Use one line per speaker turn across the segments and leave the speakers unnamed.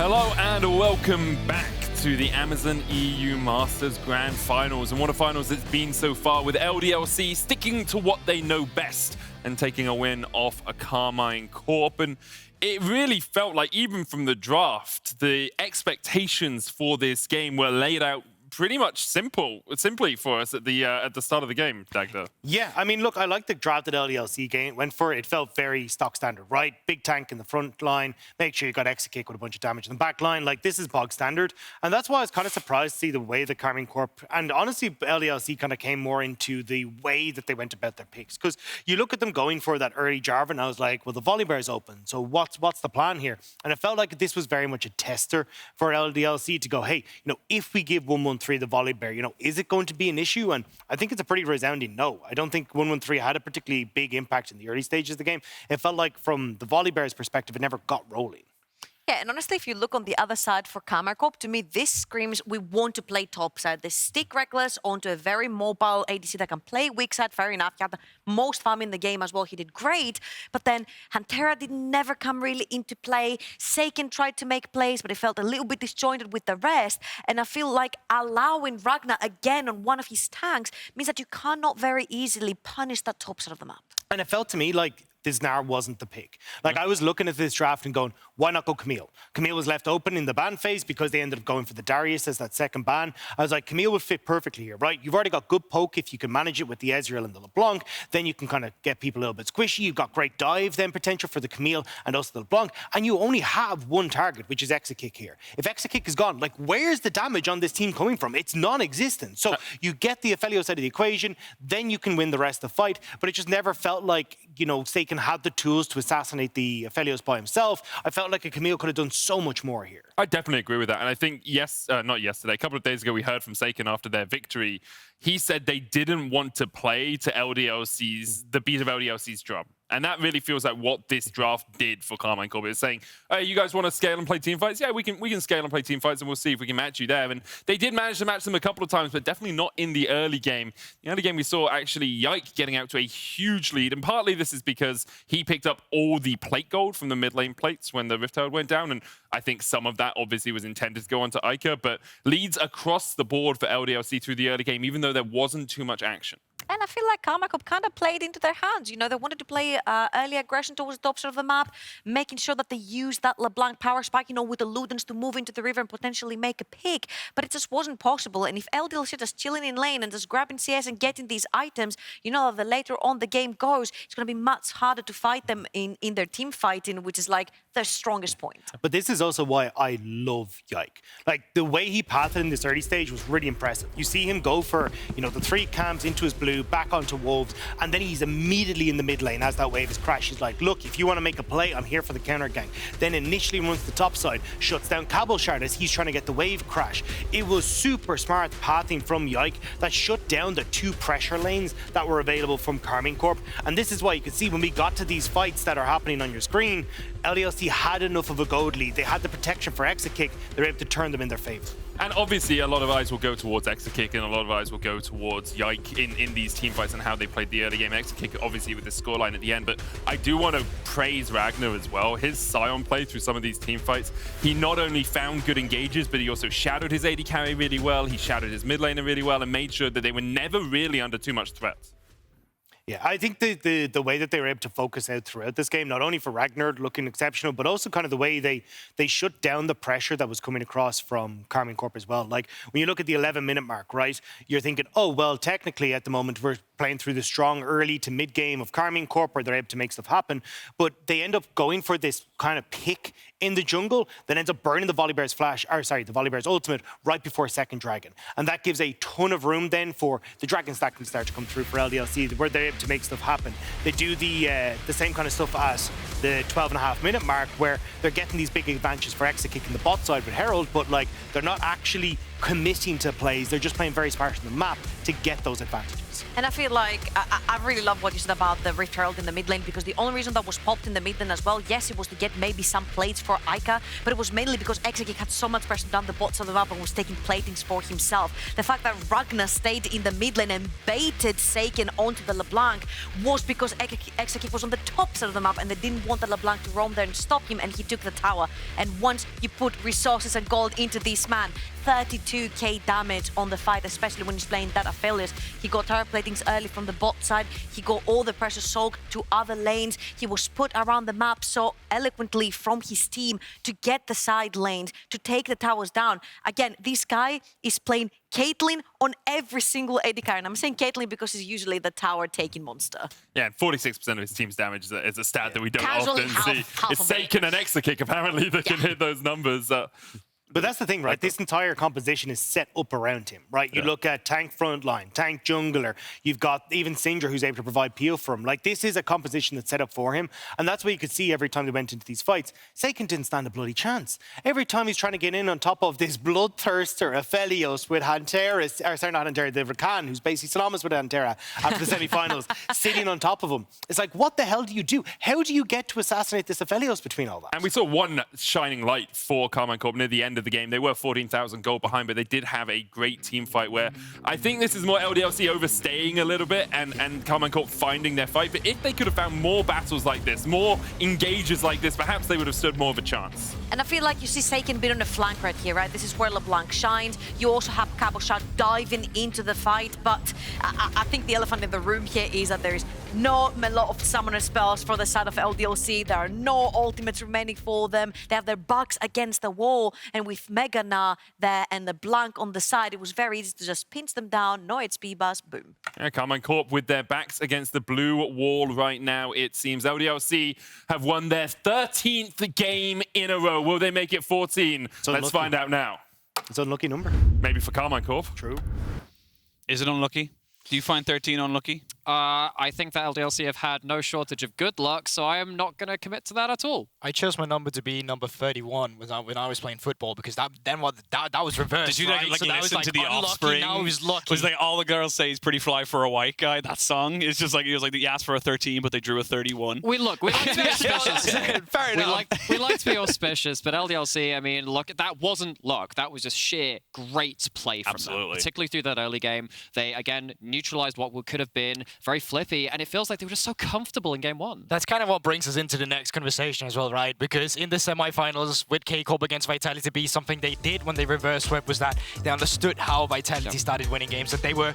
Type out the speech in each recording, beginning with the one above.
Hello and welcome back to the Amazon EU Masters Grand Finals. And what a finals it's been so far, with LDLC sticking to what they know best and taking a win off a Karmine Corp. And it really felt like, even from the draft, the expectations for this game were laid out pretty much simply for us at the start of the game, Ragner.
Yeah, I mean, look, I like the draft that LDLC game went for. It felt very stock standard, right? Big tank in the front line, make sure you got Exakick with a bunch of damage in the back line. Like, this is bog standard. And that's why I was kind of surprised to see the way that Karmine Corp, and honestly, LDLC kind of came more into the way that they went about their picks. Because you look at them going for that early Jarvan, I was like, well, the volley bear's open, so what's the plan here? And it felt like this was very much a tester for LDLC to go, hey, if we give 113 the volley bear, is it going to be an issue? And I think it's a pretty resounding no. I don't think 113 had a particularly big impact in the early stages of the game. It felt like, from the volley bear's perspective, it never got rolling.
Yeah, and honestly, if you look on the other side for Karmine Corp, to me, this screams we want to play topside. They stick Rekkles onto a very mobile ADC that can play weak side, fair enough. He had the most farm in the game as well. He did great. But then Hantera did never come really into play. SAKEN tried to make plays, but it felt a little bit disjointed with the rest. And I feel like allowing Ragner again on one of his tanks means that you cannot very easily punish that top side of the map. And
it felt to me like this now wasn't the pick. Like, I was looking at this draft and going, why not go Camille? Camille was left open in the ban phase because they ended up going for the Darius as that second ban. I was like, Camille would fit perfectly here, right? You've already got good poke if you can manage it with the Azir and the LeBlanc. Then you can kind of get people a little bit squishy. You've got great dive then potential for the Camille and also the LeBlanc. And you only have one target, which is Exakick here. If Exakick is gone, like, where's the damage on this team coming from? It's non-existent. So you get the Aphelios side of the equation, then you can win the rest of the fight. But it just never felt like, SAKEN had the tools to assassinate the Aphelios by himself. I felt like a Camille could have done so much more here.
I definitely agree with that. And I think, not yesterday, a couple of days ago, we heard from SAKEN after their victory. He said they didn't want to play to the beat of LDLC's drum. And that really feels like what this draft did for Karmine Corp. It's saying, hey, you guys want to scale and play team fights? Yeah, we can scale and play team fights, and we'll see if we can match you there. And they did manage to match them a couple of times, but definitely not in the early game. The early game, we saw actually Yike getting out to a huge lead. And partly this is because he picked up all the plate gold from the mid lane plates when the Rift Herald went down. And I think some of that obviously was intended to go onto Eika, but leads across the board for LDLC through the early game, even though there wasn't too much action.
And I feel like Karmine Corp kind of played into their hands. They wanted to play early aggression towards the top side of the map, making sure that they use that LeBlanc power spike, with the Ludens to move into the river and potentially make a pick. But it just wasn't possible. And if LDLC just chilling in lane and just grabbing CS and getting these items, the later on the game goes, it's going to be much harder to fight them in their team fighting, which is like their strongest point.
But this is also why I love Yike. Like, the way he pathed in this early stage was really impressive. You see him go for, the 3 cams into his blue, back onto Wolves, and then he's immediately in the mid lane as that wave is crashed. He's like, look, if you want to make a play, I'm here for the counter gang. Then initially runs the top side, shuts down Cabochard as he's trying to get the wave crash. It was super smart pathing from Yike that shut down the 2 pressure lanes that were available from Karmine Corp. And this is why you can see when we got to these fights that are happening on your screen, LDLC had enough of a gold lead. They had the protection for Exakick. They're able to turn them in their favor.
And obviously, a lot of eyes will go towards Exakick, and a lot of eyes will go towards Yike in these team fights and how they played the early game. Exakick, obviously, with the scoreline at the end. But I do want to praise Ragner as well. His Sion play through some of these team fights, he not only found good engages, but he also shadowed his AD carry really well. He shadowed his mid laner really well and made sure that they were never really under too much threat.
Yeah, I think the way that they were able to focus out throughout this game, not only for Ragnar looking exceptional, but also kind of the way they shut down the pressure that was coming across from Karmine Corp as well. Like, when you look at the 11-minute mark, right, you're thinking, oh, well, technically at the moment we're playing through the strong early to mid game of Karmine Corp where they're able to make stuff happen. But they end up going for this kind of pick in the jungle that ends up burning the volley bear's the volley bear's ultimate right before second dragon. And that gives a ton of room then for the dragon stack to start to come through for LDLC, where they're able to make stuff happen. They do the same kind of stuff as the 12.5-minute mark, where they're getting these big advantages for Exakick in the bot side with Herald, but like, they're not actually committing to plays. They're just playing very smart on the map to get those advantages.
And I feel like I really love what you said about the Rift Herald in the mid lane, because the only reason that was popped in the mid lane as well, yes, it was to get maybe some plates for Eika, but it was mainly because Exakick had so much pressure down the bot side of the map and was taking platings for himself. The fact that Ragnar stayed in the mid lane and baited SAKEN onto the LeBlanc was because Exakick was on the top side of the map and they didn't wanted LeBlanc to roam there and stop him, and he took the tower. And once you put resources and gold into this man, 32k damage on the fight, especially when he's playing that Aphelios. He got tower platings early from the bot side. He got all the pressure soaked to other lanes. He was put around the map so eloquently from his team to get the side lanes, to take the towers down. Again, this guy is playing Caitlyn on every single AD carry. And I'm saying Caitlyn because he's usually the tower-taking monster.
Yeah, 46% of his team's damage is a stat that we don't
Casually
often see. It's SAKEN and Exakick, apparently, that can hit those numbers.
But that's the thing, right? This entire composition is set up around him, right? You look at tank front line, tank jungler. You've got even Sindra who's able to provide peel for him. Like, this is a composition that's set up for him. And that's what you could see every time they went into these fights. SAKEN didn't stand a bloody chance. Every time he's trying to get in on top of this bloodthirster, Aphelios with Hantera, or sorry, not Hantera, the Rakan, who's basically synonymous with Hantera after the semi-finals, sitting on top of him. It's like, what the hell do you do? How do you get to assassinate this Aphelios between all that?
And we saw one shining light for Karmine Corp near the end of the game. They were 14,000 gold behind, but they did have a great team fight where I think this is more LDLC overstaying a little bit and Karmine Corp finding their fight. But if they could have found more battles like this, more engages like this, perhaps they would have stood more of a chance.
And I feel like you see SAKEN bit on the flank right here, right? This is where LeBlanc shines. You also have Cabochard diving into the fight, but I think the elephant in the room here is that there is not a lot of summoner spells for the side of LDLC. There are no ultimates remaining for them. They have their bugs against the wall, and with Mega now there and LeBlanc on the side, it was very easy to just pinch them down. No HP bus, boom.
Yeah, Karmine Corp with their backs against the blue wall right now, it seems. LDLC have won their 13th game in a row. Will they make it 14? Let's find out now.
It's an unlucky number.
Maybe for Karmine Corp.
True.
Is it unlucky? Do you find 13 unlucky?
I think that LDLC have had no shortage of good luck, so I am not going to commit to that at all.
I chose my number to be number 31 when I was playing football, because that was reversed.
Did you
right?
like
so
listen
was
to the
unlucky,
Offspring?
Now he's lucky.
Was like all the girls say he's pretty fly for a white guy. That song is just like he was like he asked for a 13, but they drew a 31.
We like to be auspicious.
Fair enough.
We like to be auspicious, but LDLC, I mean, look, that wasn't luck. That was just sheer great play from them. Particularly through that early game. They again neutralized what could have been very flippy, and it feels like they were just so comfortable in game one.
That's kind of what brings us into the next conversation as well, right? Because in the semifinals with K-Corp against Vitality B, something they did when they reverse swept was that they understood how Vitality started winning games, that they were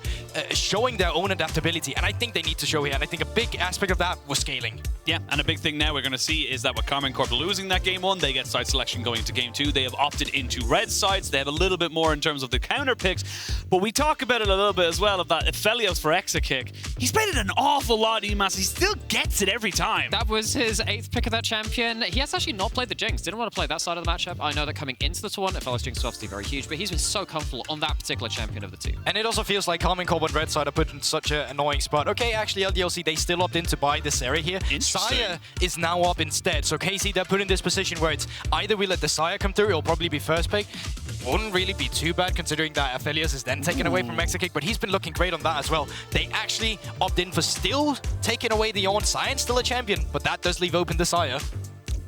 showing their own adaptability, and I think they need to show here, and I think a big aspect of that was scaling.
Yeah, and a big thing now we're going to see is that with Karmine Corp losing that game one, they get side selection going into game two. They have opted into red sides. They have a little bit more in terms of the counter picks, but we talk about it a little bit as well of that Aphelios for Exakick. He's played it an awful lot, EMAS. He still gets it every time.
That was his 8th pick of that champion. He has actually not played the Jinx. Didn't want to play that side of the matchup. I know that coming into the tournament, Aphelios Jinx is obviously very huge, but he's been so comfortable on that particular champion of the two.
And it also feels like Karmine Corp and red side are put in such an annoying spot. Okay, actually LDLC, they still opt in to buy this area here. Xayah is now up instead. So KC, they're put in this position where it's either we let the Xayah come through, it'll probably be first pick. Wouldn't really be too bad considering that Aphelios is then taken away from Exakick, but he's been looking great on that as well. They actually opt in for still taking away the Yawn. Science still a champion, but that does leave open the Xayah.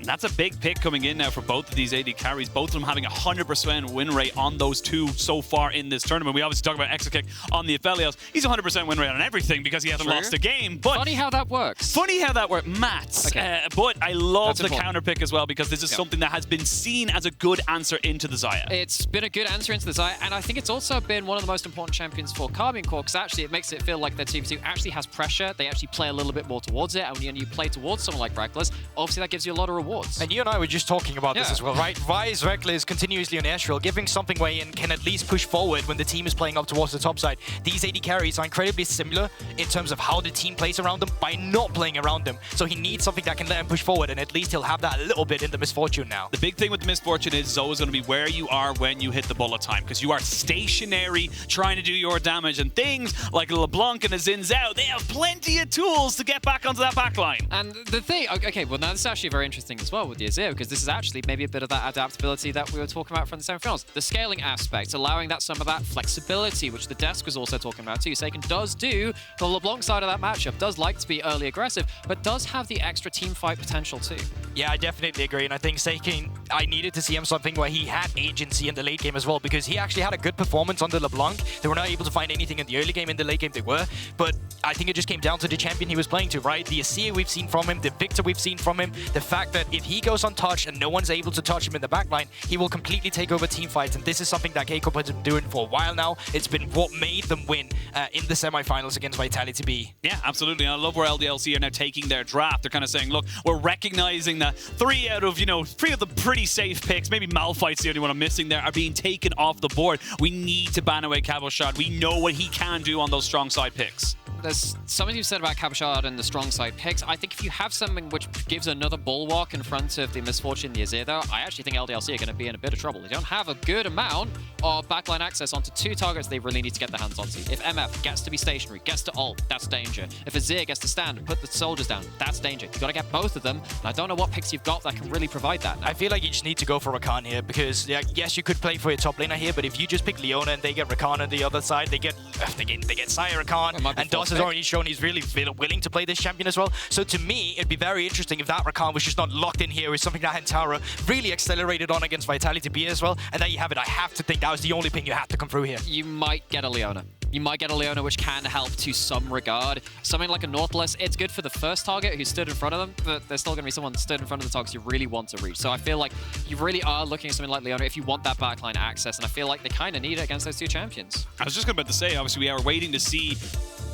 That's a big pick coming in now for both of these AD carries, both of them having 100% win rate on those two so far in this tournament. We obviously talk about Exakick on the Aphelios. He's 100% win rate on everything because he hasn't lost a game. But
funny how that works.
Funny how that works. Mats.
Okay.
But I love
That's
the
important.
counter pick as well because this is something that has been seen as a good answer into the Xayah.
It's been a good answer into the Xayah, and I think it's also been one of the most important champions for Karmine Corp, because actually it makes it feel like their Team 2 actually has pressure. They actually play a little bit more towards it, and when you play towards someone like Rekkles, obviously that gives you a lot of rewards.
And you and I were just talking about this as well, right? Why is Rekkles continuously on airstrill, giving something away and can at least push forward when the team is playing up towards the top side? These AD carries are incredibly similar in terms of how the team plays around them by not playing around them. So he needs something that can let him push forward, and at least he'll have that a little bit in the Misfortune now.
The big thing with the Misfortune is Zhao is going to be where you are when you hit the bullet time, because you are stationary trying to do your damage, and things like LeBlanc and a Zhao, they have plenty of tools to get back onto that backline.
And the thing, okay, well now this is actually a very interesting happening as well with the Azir, because this is actually maybe a bit of that adaptability that we were talking about from the semi-finals. The scaling aspect, allowing that some of that flexibility, which the desk was also talking about too. SAKEN does do the LeBlanc side of that matchup, does like to be early aggressive, but does have the extra team fight potential too.
Yeah, I definitely agree, and I think SAKEN, I needed to see him something where he had agency in the late game as well, because he actually had a good performance on the LeBlanc. They were not able to find anything in the early game. In the late game they were, but I think it just came down to the champion he was playing to, right? The Azir we've seen from him, the Victor we've seen from him, the fact that if he goes untouched and no one's able to touch him in the backline, he will completely take over team fights, and this is something that K-Corp has been doing for a while now. It's been what made them win in the semi-finals against Vitality B.
Yeah, absolutely. And I love where LDLC are now taking their draft. They're kind of saying, look, we're recognizing that 3 out of the pretty safe picks, maybe Malphite's the only one I'm missing there, are being taken off the board. We need to ban away Cabochard. We know what he can do on those strong side picks.
There's something you've said about Cabochard and the strong side picks. I think if you have something which gives another bulwark in front of the Misfortune, the Azir, though, I actually think LDLC are going to be in a bit of trouble. They don't have a good amount of backline access onto 2 targets they really need to get their hands onto. If MF gets to be stationary, gets to ult, that's danger. If Azir gets to stand and put the soldiers down, that's danger. You've got to get both of them, and I don't know what picks you've got that can really provide that now.
I feel like you just need to go for Rakan here, because yes, you could play for your top laner here, but if you just pick Leona and they get Rakan on the other side, they get Xayah Rakan, and Dos has already shown he's really willing to play this champion as well. So to me, it'd be very interesting if that Rakan was just not locked in here with something that Hantera really accelerated on against Vitality B as well. And there you have it. I have to think that was the only thing you had to come through here.
You might get a Leona. You might get a Leona, which can help to some regard. Something like a Nautilus, it's good for the first target who stood in front of them, but there's still going to be someone that stood in front of the targets you really want to reach. So I feel like you really are looking at something like Leona if you want that backline access, and I feel like they kind of need it against those 2 champions.
I was just about to say, obviously, we are waiting to see.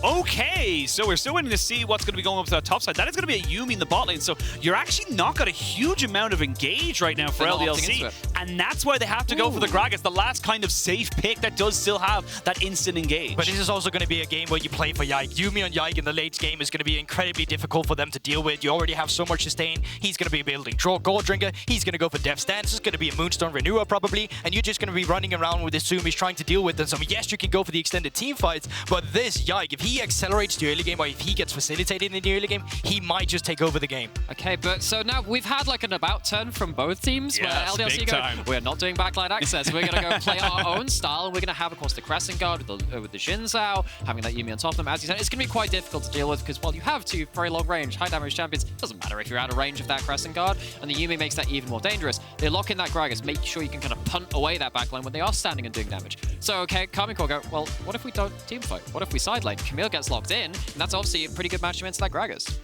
Okay, so we're still waiting to see what's going to be going up to that top side. That is going to be a Yuumi in the bot lane, so you're actually not got a huge amount of engage right now for LDLC, and that's why they have to go for the Gragas, the last kind of safe pick that does still have that instant engage.
But this is also going to be a game where you play for Yike. Yuumi on Yike in the late game is going to be incredibly difficult for them to deal with. You already have so much sustain. He's going to be building Gold Drinker. He's going to go for Death's Dance. It's going to be a Moonstone Renewer probably, and you're just going to be running around with this Yuumi trying to deal with them. So yes, you can go for the extended team fights, but this Yike, if he accelerates the early game, or if he gets facilitated in the early game, he might just take over the game.
Okay, but so now we've had like an about turn from both teams,
yes,
where LDLC go, we're not doing backline access, we're going to go play our own style, and we're going to have, of course, the Crescent Guard with the Xin Zhao, having that Yuumi on top of them. As you said, it's going to be quite difficult to deal with, because while you have 2 very long range, high damage champions, it doesn't matter if you're out of range of that Crescent Guard, and the Yuumi makes that even more dangerous. They lock in that Gragas, make sure you can kind of punt away that backline when they are standing and doing damage. So, okay, Karmine Corp go, well, what if we don't team fight? What if we side lane? Camille gets locked in, and that's obviously a pretty good match against that Gragas.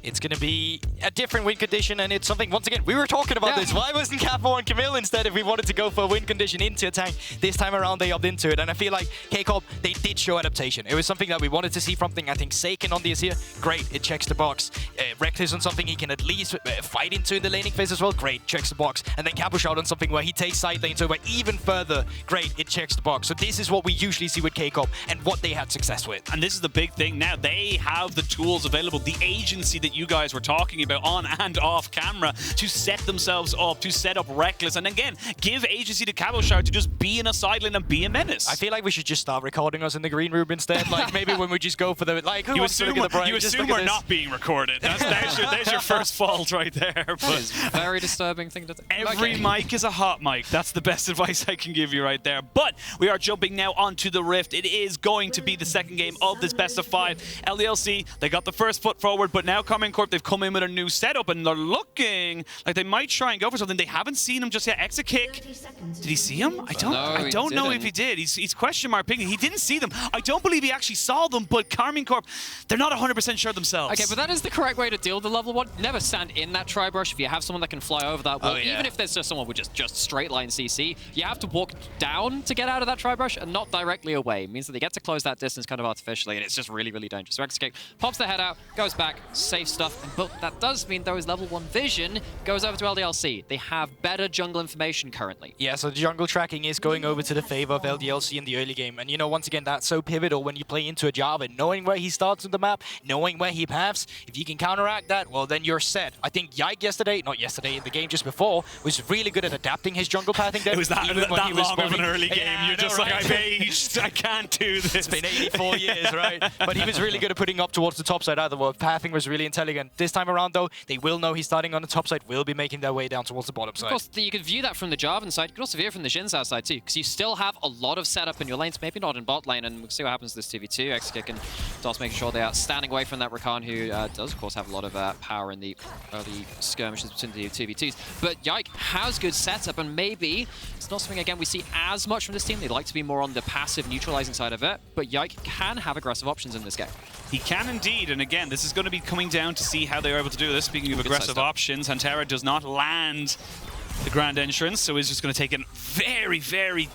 It's going to be a different win condition, and it's something, once again, we were talking about this. Why wasn't Capo on Camille instead if we wanted to go for a win condition into a tank? This time around, they opted into it, and I feel like K-Corp, they did show adaptation. It was something that we wanted to see from them. I think SAKEN on the Azir, great, it checks the box. Rekkles on something he can at least fight into in the laning phase as well, great, checks the box. And then Cabochard on something where he takes side lanes over even further, great, it checks the box. So this is what we usually see with K-Corp and what they had success with.
And this is the big thing now. They have the tools available, the agency that you guys were talking about on and off camera to set themselves up, to set up Rekkles, and again, give agency to Cabochard to just be in a side lane and be a menace.
I feel like we should just start recording us in the green room instead. Like maybe when we just go for the, like, who wants to look at the brain?
You assume we're not being recorded. There's your first fault right there. But
very disturbing thing to think.
Every mic is a hot mic. That's the best advice I can give you right there. But we are jumping now onto the Rift. It is going to be the second game of this best of 5. LDLC, they got the first foot forward, but now Karmine Corp, they've come in with a new setup, and they're looking like they might try and go for something. They haven't seen him just yet. Exakick, did he see him? I don't know if he did. He's question mark picking. He didn't see them. I don't believe he actually saw them, but Karmine Corp, they're not 100% sure themselves.
Okay, but that is the correct way to deal with the level 1. Never stand in that tri-brush. If you have someone that can fly over that wall, even if there's just someone with just straight line CC, you have to walk down to get out of that tri-brush and not directly away. It means that they get to close that distance kind of artificially, and it's just really, really dangerous. So Exakick pops their head out, goes back, safe stuff, but that does mean though his level 1 vision goes over to LDLC. They have better jungle information currently.
Yeah, so the jungle tracking is going over to the favor of LDLC in the early game. And you know, once again, that's so pivotal when you play into a Jarvan. Knowing where he starts on the map, knowing where he paths, if you can counteract that, well, then you're set. I think Yike in the game just before, was really good at adapting his jungle pathing there.
It was that long of an early game. Yeah, you're just like, I've aged. I can't do this.
It's been 84 years, right? But he was really good at putting up towards the top side either. Well, pathing was really intelligent. This time around, though, they will know he's starting on the top side, will be making their way down towards the bottom side.
Of course, you could view that from the Jarvan side. You could also view it from the Xayah side too, because you still have a lot of setup in your lanes, maybe not in bot lane, and we'll see what happens to this 2v2. Exakick and DOS making sure they are standing away from that Rakan, who does, of course, have a lot of power in the early skirmishes between the 2v2s. But Yike has good setup, and maybe it's not something, again, we see as much from this team. They'd like to be more on the passive neutralizing side of it, but Yike can have aggressive options in this game.
He can indeed, and again, this is going to be coming down to see how they're able to do this. Speaking of aggressive options, Hantera does not land the Grand Entrance, so he's just going to take it very, very...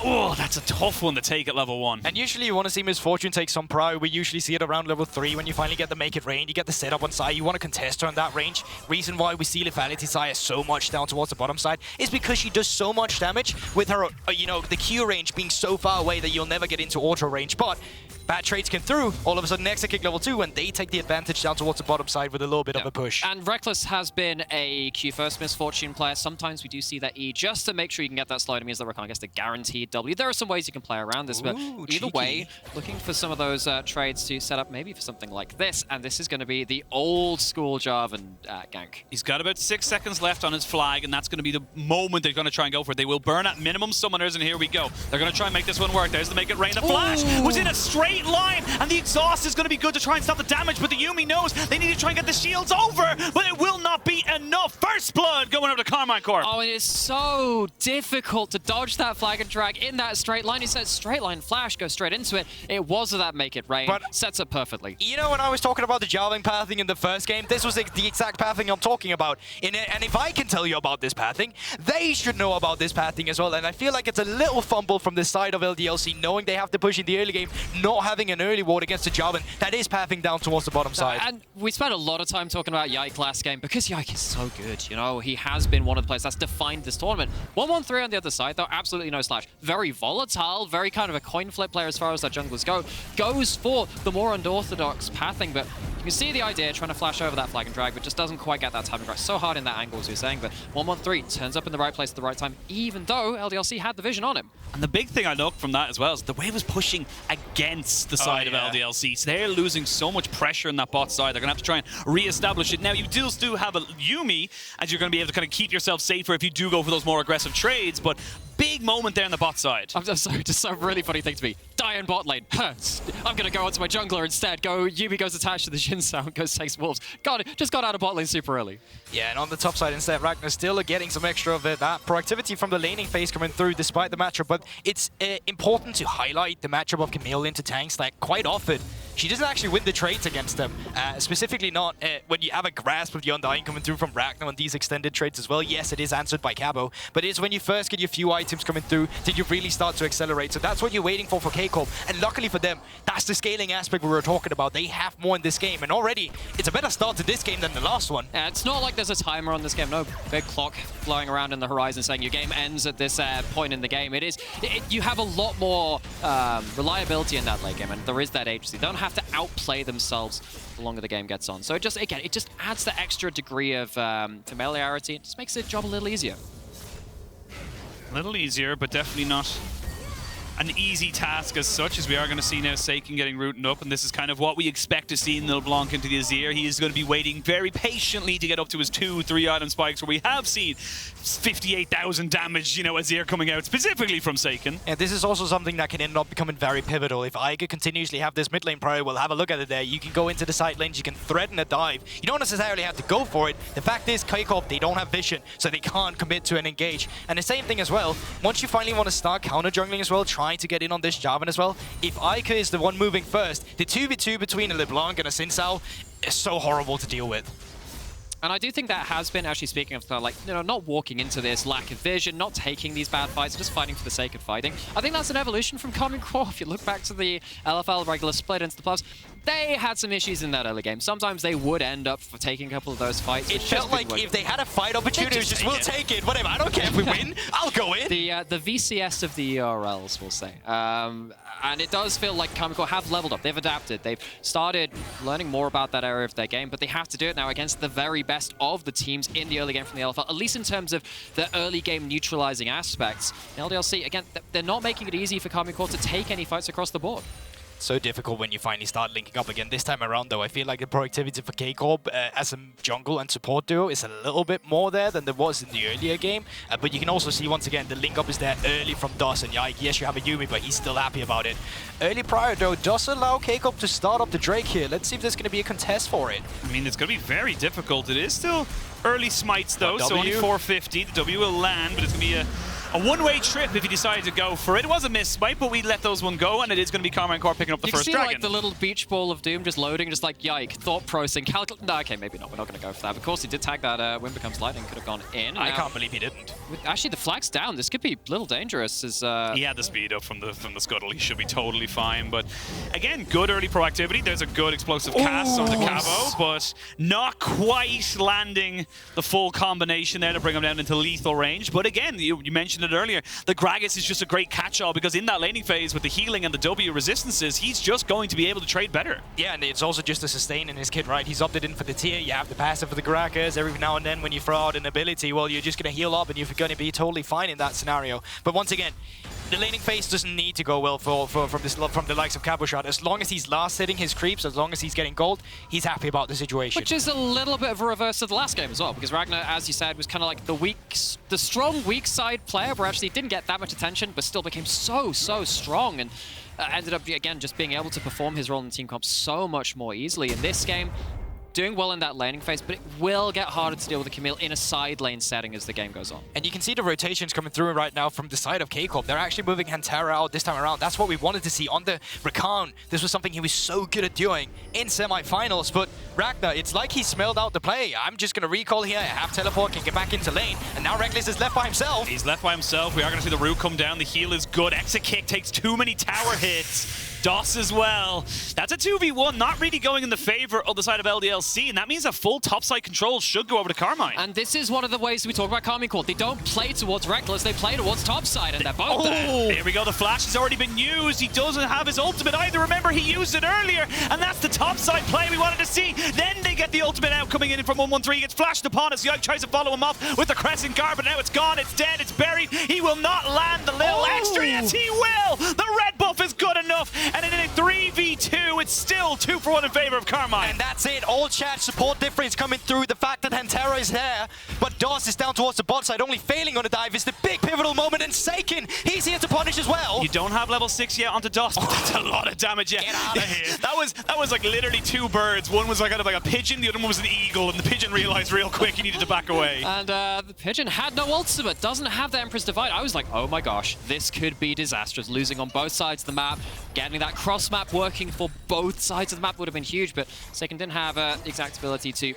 Oh, that's a tough one to take at level 1.
And usually you want to see Misfortune take some pride. We usually see it around level 3 when you finally get the make it rain. You get the setup on side. You want to contest her on that range. Reason why we see Lethality Xayah so much down towards the bottom side is because she does so much damage with her, you know, the Q range being so far away that you'll never get into auto range. But bad trades come through. All of a sudden, Exakick level 2, and they take the advantage down towards the bottom side with a little bit of a push.
And Rekkles has been a Q-first Misfortune player. Sometimes we do see that E just to make sure you can get that slide. It means that Rakan gets the guaranteed W. There are some ways you can play around this, but either way, looking for some of those trades to set up maybe for something like this, and this is going to be the old school Jarvan gank.
He's got about 6 seconds left on his flag, and that's going to be the moment they're going to try and go for it. They will burn at minimum summoners, and here we go. They're going to try and make this one work. There's the make it rain. The flash was in a straight line, and the exhaust is going to be good to try and stop the damage, but the Yuumi knows they need to try and get the shields over, but it will not be enough. First blood going over to Karmine Corp.
Oh, it is so difficult to dodge that flag and drag in that straight line. He said straight line flash, go straight into it. It was that make it rain.
But
sets up perfectly.
You know, when I was talking about the Jarvan pathing in the first game, this was the exact pathing I'm talking about. And if I can tell you about this pathing, they should know about this pathing as well. And I feel like it's a little fumble from the side of LDLC, knowing they have to push in the early game, not having an early ward against the Jarvan that is pathing down towards the bottom side.
And we spent a lot of time talking about Yike last game because Yike is so good. You know, he has been one of the players that's defined this tournament. 1-1-3 on the other side, though, absolutely no slash. Very volatile, very kind of a coin flip player as far as our junglers go. Goes for the more unorthodox pathing, but you can see the idea, trying to flash over that flag and drag, but just doesn't quite get that timing right. So hard in that angle, as we were saying, but 1-1-3 turns up in the right place at the right time, even though LDLC had the vision on him.
And the big thing I looked from that as well is the wave was pushing against the side of LDLC. So they're losing so much pressure in that bot side. They're going to have to try and re-establish it. Now, you do have a Yuumi, as you're going to be able to kind of keep yourself safer if you do go for those more aggressive trades, but big moment there on the bot side.
I'm sorry, just a really funny thing to me. Die in bot lane. I'm going to go onto my jungler instead. Yuumi goes attached to the Jhin sound, goes takes wolves. Just got out of bot lane super early.
Yeah, and on the top side instead, Ragner still getting some extra of that proactivity from the laning phase coming through despite the matchup. But it's important to highlight the matchup of Camille into tanks. Like, quite often, she doesn't actually win the trades against them. Specifically not when you have a grasp of the Undying coming through from Ragnar on these extended trades as well. Yes, it is answered by Cabo, but it's when you first get your few items coming through that you really start to accelerate. So that's what you're waiting for K-Corp. And luckily for them, that's the scaling aspect we were talking about. They have more in this game, and already it's a better start to this game than the last one.
It's not like there's a timer on this game. No big clock flowing around in the horizon saying your game ends at this point in the game. You have a lot more reliability in that late game, and there is that agency. They don't have to outplay themselves the longer the game gets on. So it just adds the extra degree of familiarity. It just makes the job a little easier.
A little easier, but definitely not an easy task as such, as we are going to see now SAKEN getting rooted up, and this is kind of what we expect to see in LeBlanc into the Azir. He is going to be waiting very patiently to get up to his 2-3 item spikes, where we have seen 58,000 damage, you know, Azir coming out specifically from SAKEN.
Yeah, this is also something that can end up becoming very pivotal. If Eika continuously have this mid lane prior, we'll have a look at it there. You can go into the side lanes, you can threaten a dive. You don't necessarily have to go for it. The fact is, K-Corp, they don't have vision, so they can't commit to an engage. And the same thing as well, once you finally want to start counter jungling as well, trying to get in on this Jarvan as well, if Eika is the one moving first, the 2v2 between a LeBlanc and a Xin is so horrible to deal with.
And I do think that has been, actually speaking of, like, you know, not walking into this, lack of vision, not taking these bad fights, just fighting for the sake of fighting. I think that's an evolution from Karmine Corp. If you look back to the LFL regular split into the playoffs, they had some issues in that early game. Sometimes they would end up for taking a couple of those fights.
It felt like if they had a fight opportunity, it was just, we'll take it, whatever, I don't care if we win, I'll go in.
The VCS of the ERLs, we'll say. And it does feel like Karmine Corp have leveled up, they've adapted, they've started learning more about that area of their game, but they have to do it now against the very best of the teams in the early game from the LFL, at least in terms of the early game neutralizing aspects. LDLC, again, they're not making it easy for Karmine Corp to take any fights across the board.
So difficult when you finally start linking up again. This time around, though, I feel like the productivity for K-Corp as a jungle and support duo is a little bit more there than there was in the earlier game. But you can also see, once again, the link up is there early from DOS and Yike. Yes, you have a Yuumi, but he's still happy about it. Early prior, though, does allow K-Corp to start up the Drake here. Let's see if there's going to be a contest for it.
I mean, it's going to be very difficult. It is still early smites, though, so only 450. The W will land, but it's going to be a one-way trip if he decided to go for it. It was a miss smite, but we let those one go, and it is going to be Karmine Corp picking up the first dragon.
You can see like the little beach ball of doom just loading, just like Yike, thought processing, calculate. No, okay, maybe not. We're not going to go for that. Of course, he did tag that Wind Becomes Lightning, could have gone in.
I can't believe he didn't.
Actually, the flag's down. This could be a little dangerous.
He had the speed up from the scuttle. He should be totally fine. But again, good early proactivity. There's a good explosive cast on the Cabo, but not quite landing the full combination there to bring him down into lethal range. But again, you mentioned it earlier. The Gragas is just a great catch-all because in that laning phase with the healing and the W resistances, he's just going to be able to trade better.
Yeah, and it's also just a sustain in his kit, right? He's opted in for the tier. You have the passive for the Gragas. Every now and then when you throw out an ability, well, you're just going to heal up and you're going to be totally fine in that scenario. But once again, the laning phase doesn't need to go well from the likes of Cabochard. As long as he's last hitting his creeps, as long as he's getting gold, he's happy about the situation.
Which is a little bit of a reverse of the last game as well, because Ragner, as you said, was kind of like the strong weak side player, where actually didn't get that much attention, but still became so strong and ended up again just being able to perform his role in the team comp so much more easily. In this game, doing well in that laning phase, but it will get harder to deal with the Camille in a side lane setting as the game goes on.
And you can see the rotations coming through right now from the side of K-Corp. They're actually moving Hantera out this time around. That's what we wanted to see on the Rakan. This was something he was so good at doing in semi-finals, but Ragnar, it's like he smelled out the play. I'm just going to recall here, have teleport, can get back into lane, and now Rekkles is left by himself.
He's left by himself. We are going to see the root come down. The heal is good. Exakick takes too many tower hits. DOS as well. That's a 2v1, not really going in the favor of the side of LDLC, and that means a full topside control should go over to Karmine.
And this is one of the ways we talk about Karmine Corp. They don't play towards Rekkles, they play towards topside, and they're both there.
Here we go, the flash has already been used. He doesn't have his ultimate either. Remember, he used it earlier, and that's the topside play we wanted to see. Then they get the ultimate out coming in from 113. He gets flashed upon as Yike tries to follow him off with the Crescent Guard, but now it's gone, it's dead, it's buried. He will not land the little extra. Yes, he will! The red buff is good enough, and in a 3v2, it's still 2-for-1 in favor of Karmine.
And that's it. All chat support difference coming through. The fact that Hantera is there, but DOS is down towards the bot side, only failing on a dive is the big pivotal moment, and SAKEN, he's here to punish as well.
You don't have level 6 yet onto DOS, but that's a lot of damage yet.
Get out of here.
that was like literally two birds. One was like kind of like a pigeon, the other one was an eagle, and the pigeon realized real quick he needed to back away.
And the pigeon had no ultimate, doesn't have the Emperor's Divide. I was like, oh my gosh, this could be disastrous. Losing on both sides of the map, getting that cross map working for both sides of the map would have been huge, but SAKEN didn't have the exact ability to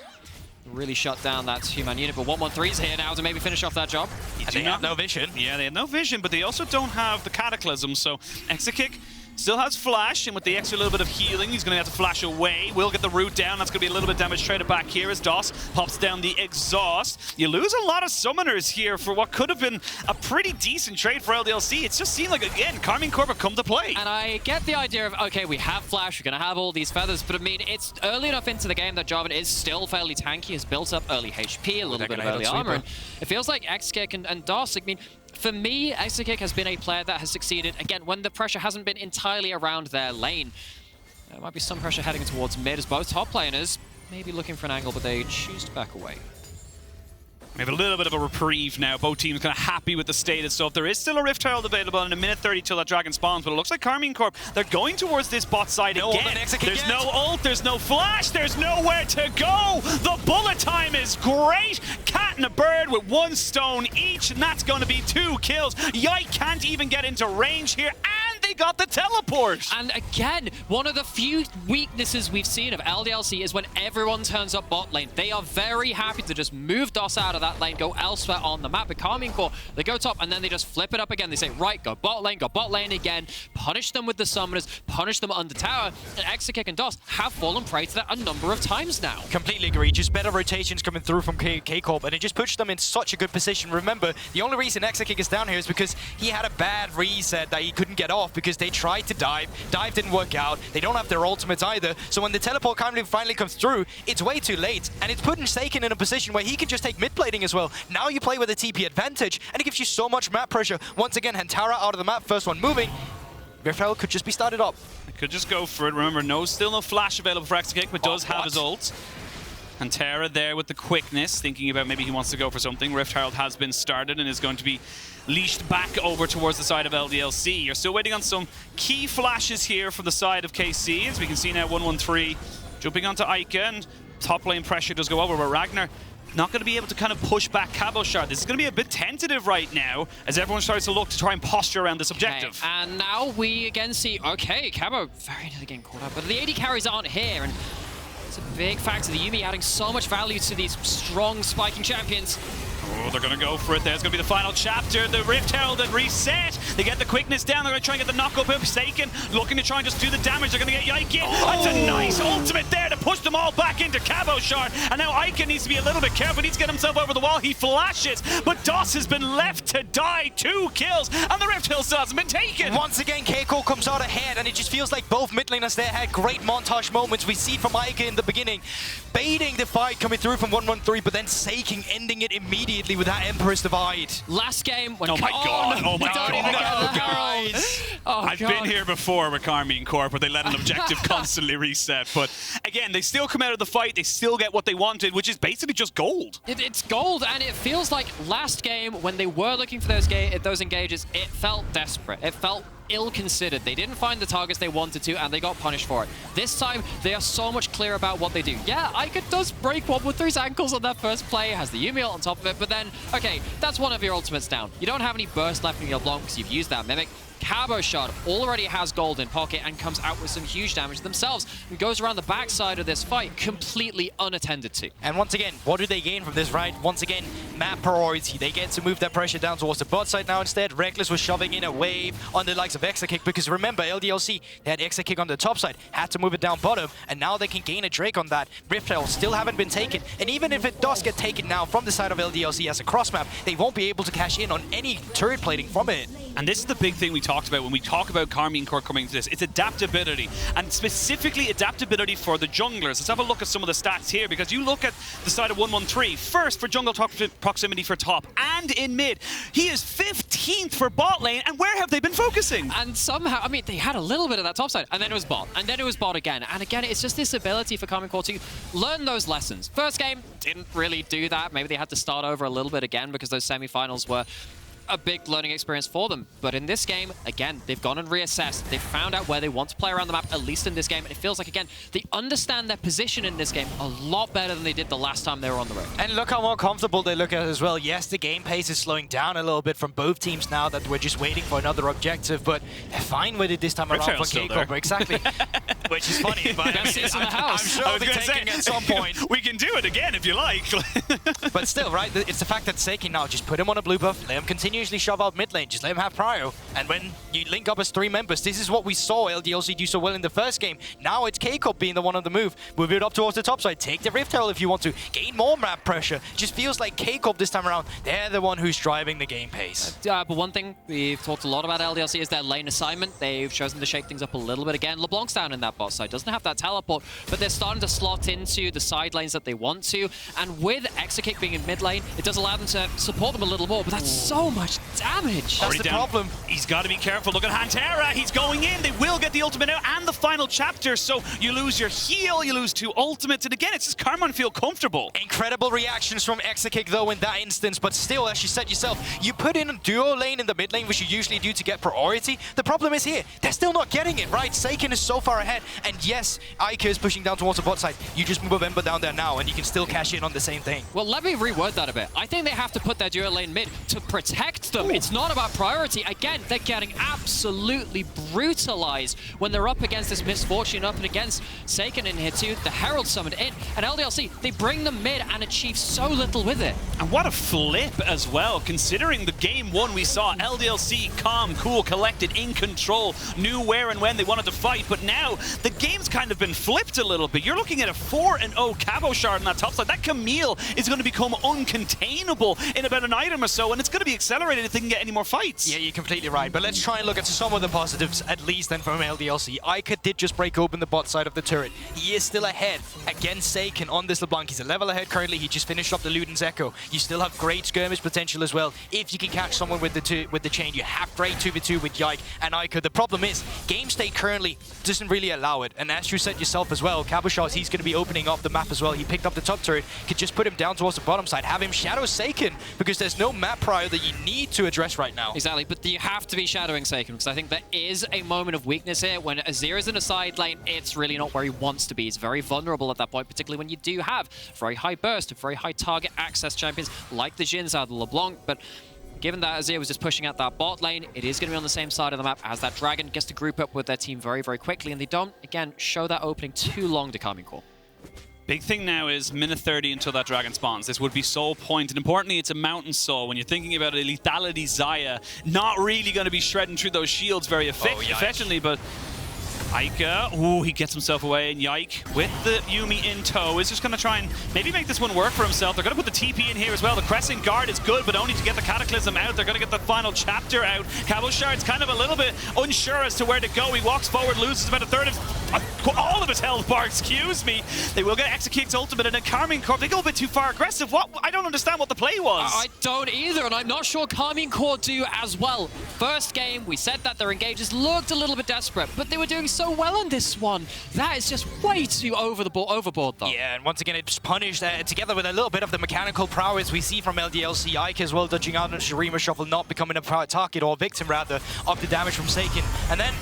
really shut down that two-man unit, but 113's here now to maybe finish off that job.
And they have no vision.
Yeah, they have no vision, but they also don't have the Cataclysm, so Exakick still has flash, and with the extra little bit of healing, he's going to have to flash away. We'll get the root down. That's going to be a little bit damage traded back here as DOS pops down the exhaust. You lose a lot of summoners here for what could have been a pretty decent trade for LDLC. It's just seemed like, again, Karmine Corp have come to play.
And I get the idea of, okay, we have flash, we're going to have all these feathers, but I mean, it's early enough into the game that Jarvan is still fairly tanky, has built up early HP, a little bit of early armor, and it feels like Exakick and DOS, I mean, for me, Exakick has been a player that has succeeded, again, when the pressure hasn't been entirely around their lane. There might be some pressure heading towards mid as both top laners maybe looking for an angle, but they choose to back away.
We have a little bit of a reprieve now. Both teams kind of happy with the state and stuff. There is still a Rift Herald available in a minute 30 till that dragon spawns, but it looks like Karmine Corp, they're going towards this bot side again. There's no ult, there's no flash, there's nowhere to go. The bullet time is great. Cat and a bird with one stone each, and that's going to be 2 kills. Yike can't even get into range here, and they got the teleport.
And again, one of the few weaknesses we've seen of LDLC is when everyone turns up bot lane. They are very happy to just move DOS out of that lane, go elsewhere on the map. But Karmine Corp, they go top and then they just flip it up again. They say, right, go bot lane again, punish them with the summoners, punish them under tower. And Exakick and DOS have fallen prey to that a number of times now.
Completely agree. Just better rotations coming through from K-Corp, and it just puts them in such a good position. Remember, the only reason Exakick is down here is because he had a bad reset that he couldn't get off because they tried to dive didn't work out. They don't have their ultimates either. So when the teleport finally comes through, it's way too late, and it's putting SAKEN in a position where he can just take mid-plating as well. Now you play with a TP advantage, and it gives you so much map pressure. Once again, Hantera out of the map, first one moving. Rift could just be started up.
Could just go for it. Remember, still no flash available for Exakick, but does have his ult. Hantera there with the quickness, thinking about maybe he wants to go for something. Rift Herald has been started and is going to be leashed back over towards the side of LDLC. You're still waiting on some key flashes here from the side of KC, as we can see now 113 jumping onto Yike, and top lane pressure does go over, but Ragner not going to be able to kind of push back Cabochard. This is going to be a bit tentative right now as everyone starts to look to try and posture around this objective.
Okay. And now we again see, okay, Cabo very nearly getting caught up, but the AD carries aren't here, and it's a big factor. The Yuumi adding so much value to these strong spiking champions.
Oh, they're going to go for it. There's going to be the final chapter. The Rift Herald and reset. They get the quickness down. They're going to try and get the knock up. SAKEN looking to try and just do the damage. They're going to get Yike in. That's a nice ultimate there to push them all back into Cabochard. And now Eika needs to be a little bit careful. He needs to get himself over the wall. He flashes, but DOS has been left to die. 2 kills, and the Rift Herald still hasn't been taken.
Once again, Keiko comes out ahead, and it just feels like both mid laners there had great montage moments. We see it from Eika in the beginning, baiting the fight coming through from 113, but then SAKEN ending it immediately with that Emperor's Divide.
Last game when
oh my god!
Guys.
I've been here before with Karmine Corp, where they let an objective constantly reset. But again, they still come out of the fight. They still get what they wanted, which is basically just gold.
It's gold, and it feels like last game when they were looking for those engages, it felt desperate. It felt ill-considered. They didn't find the targets they wanted to, and they got punished for it. This time, they are so much clearer about what they do. Yeah, Eika does break 113's ankles on that first play, has the Yuumi ult on top of it, but then, okay, that's one of your ultimates down. You don't have any burst left in your LeBlanc because you've used that Mimic. Cabochard already has gold in pocket and comes out with some huge damage themselves and goes around the backside of this fight completely unattended to.
And once again, what do they gain from this, right? Once again, map priority. They get to move that pressure down towards the bot side now instead. Rekkles was shoving in a wave on the likes of Exakick because remember, LDLC, they had Exakick on the top side, had to move it down bottom, and now they can gain a Drake on that. Rift Herald still haven't been taken, and even if it does get taken now from the side of LDLC as a cross map, they won't be able to cash in on any turret plating from it.
And this is the big thing we talked about when we talk about Karmine Corp coming to this. It's adaptability, and specifically adaptability for the junglers. Let's have a look at some of the stats here, because you look at the side of 113. First for jungle proximity for top and in mid. He is 15th for bot lane, and where have they been focusing?
And somehow, I mean, they had a little bit of that top side, and then it was bot, and then it was bot again. And again, it's just this ability for Karmine Corp to learn those lessons. First game, didn't really do that. Maybe they had to start over a little bit again because those semifinals were a big learning experience for them. But in this game, again, they've gone and reassessed. They've found out where they want to play around the map, at least in this game. And it feels like, again, they understand their position in this game a lot better than they did the last time they were on the road.
And look how more comfortable they look at it as well. Yes, the game pace is slowing down a little bit from both teams now that we're just waiting for another objective, but they're fine with it this time around for K-Corp. Exactly. Which is funny, but
Best in the house.
I'm sure they're taking at some point.
We can do it again if you like.
But still, right, it's the fact that SAKEN now, just put him on a blue buff, let him continuously shove out mid lane, just let him have prio. And when you link up as 3 members, this is what we saw LDLC do so well in the first game. Now it's K-Corp being the one on the move. Move it up towards the top side, take the Rift Herald if you want to, gain more map pressure. Just feels like K-Corp this time around, they're the one who's driving the game pace.
But one thing we've talked a lot about LDLC is their lane assignment. They've chosen to shake things up a little bit again. LeBlanc's down in that bot side, doesn't have that teleport, but they're starting to slot into the side lanes that they want to. And with Exakick being in mid lane, it does allow them to support them a little more, but that's so much damage.
That's the problem.
He's got to be careful. Look at Hantera. He's going in. They will get the ultimate out and the final chapter. So you lose your heal, you lose 2 ultimates. And again, it's just Karmine feel comfortable.
Incredible reactions from Exakick though in that instance. But still, as you said yourself, you put in a duo lane in the mid lane, which you usually do to get priority. The problem is here, they're still not getting it, right? SAKEN is so far ahead. And yes, Eika is pushing down towards the bot side. You just move a member down there now and you can still cash in on the same thing.
Well, let me reword that a bit. I think they have to put their duo lane mid to protect them. Ooh. It's not about priority. Again, they're getting absolutely brutalized when they're up against this misfortune, up and against SAKEN in here too. The Herald summoned in, and LDLC, they bring them mid and achieve so little with it.
And what a flip as well, considering the game 1 we saw LDLC calm, cool, collected, in control, knew where and when they wanted to fight, but now the game's kind of been flipped a little bit. You're looking at a 4-0 Cabochard on that top side. That Camille is going to become uncontainable in about an item or so, and it's going to be accelerated if they can get any more fights.
Yeah, you're completely right. But let's try and look at some of the positives, at least then from LDLC. Yike did just break open the bot side of the turret. He is still ahead against SAKEN on this LeBlanc. He's a level ahead currently. He just finished up the Luden's Echo. You still have great skirmish potential as well. If you can catch someone with the chain, you have great 2v2 with Yike and Eika. The problem is, game state currently doesn't really allow it. And as you said yourself as well, Cabochard, he's going to be opening up the map as well. He picked up the top turret, could just put him down towards the bottom side, have him shadow SAKEN, because there's no map prior that you need to address right now.
Exactly, but you have to be shadowing SAKEN, because I think there is a moment of weakness here. When Azir is in a side lane, it's really not where he wants to be. He's very vulnerable at that point, particularly when you do have very high burst, very high target access champions like the Jinzao, the LeBlanc, but given that Azir was just pushing out that bot lane, it is going to be on the same side of the map as that Dragon gets to group up with their team very, very quickly, and they don't, again, show that opening too long to Karmine Corp.
Big thing now is minute 30 until that Dragon spawns. This would be soul point, and importantly, it's a mountain soul. When you're thinking about a lethality Xayah, not really going to be shredding through those shields very efficiently, but Eika, ooh, he gets himself away, and Yike with the Yuumi in tow is just going to try and maybe make this one work for himself. They're going to put the TP in here as well. The Crescent Guard is good, but only to get the Cataclysm out. They're going to get the final chapter out. Cabochard's kind of a little bit unsure as to where to go. He walks forward, loses about a third of all of his health bar, excuse me. They will get Exakick's ultimate, and then Karmine Corp, they go a bit too far aggressive. What? I don't understand what the play was.
I don't either, and I'm not sure Karmine Corp do as well. First game, we said that their engages looked a little bit desperate, but they were doing so well on this one. That is just way too overboard, though.
Yeah, and once again, it's punished together with a little bit of the mechanical prowess we see from LDLC. Yike as well, dodging out on Shurima Shuffle, not becoming a target, or victim rather, of the damage from SAKEN. And then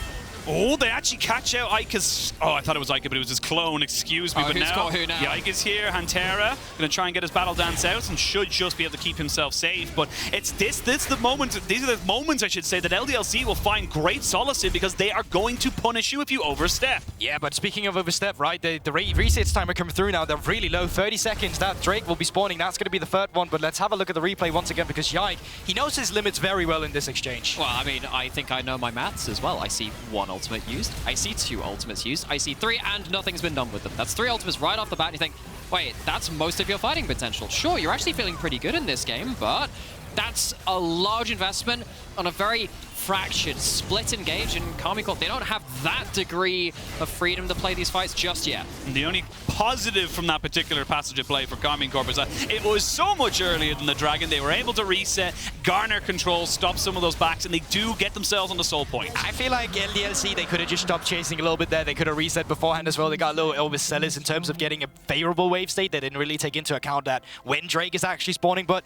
oh, they actually catch out Eika's... Oh, I thought it was Eika, but it was his clone, excuse me.
Oh,
but
who's
now,
got who now?
Yike's here, Hantera, going to try and get his battle dance out and should just be able to keep himself safe. But it's these are the moments, I should say, that LDLC will find great solace in, because they are going to punish you if you overstep.
yeah, but speaking of overstep, right, the resets time are coming through now. They're really low, 30 seconds. That Drake will be spawning. That's going to be the third one, but let's have a look at the replay once again, because Yike, he knows his limits very well in this exchange.
Well, I mean, I think I know my maths as well. I see one ultimate used, I see 2 ultimates used, I see 3, and nothing's been done with them. That's 3 ultimates right off the bat, and you think, wait, that's most of your fighting potential. Sure, you're actually feeling pretty good in this game, but that's a large investment on a very fractured, split engage, and Karmine Corp, they don't have that degree of freedom to play these fights just yet.
And the only positive from that particular passage of play for Karmine Corp is that it was so much earlier than the Dragon. They were able to reset, garner control, stop some of those backs, and they do get themselves on the soul point.
I feel like LDLC, they could have just stopped chasing a little bit there. They could have reset beforehand as well. They got a little overzealous in terms of getting a favorable wave state. They didn't really take into account that when Drake is actually spawning, but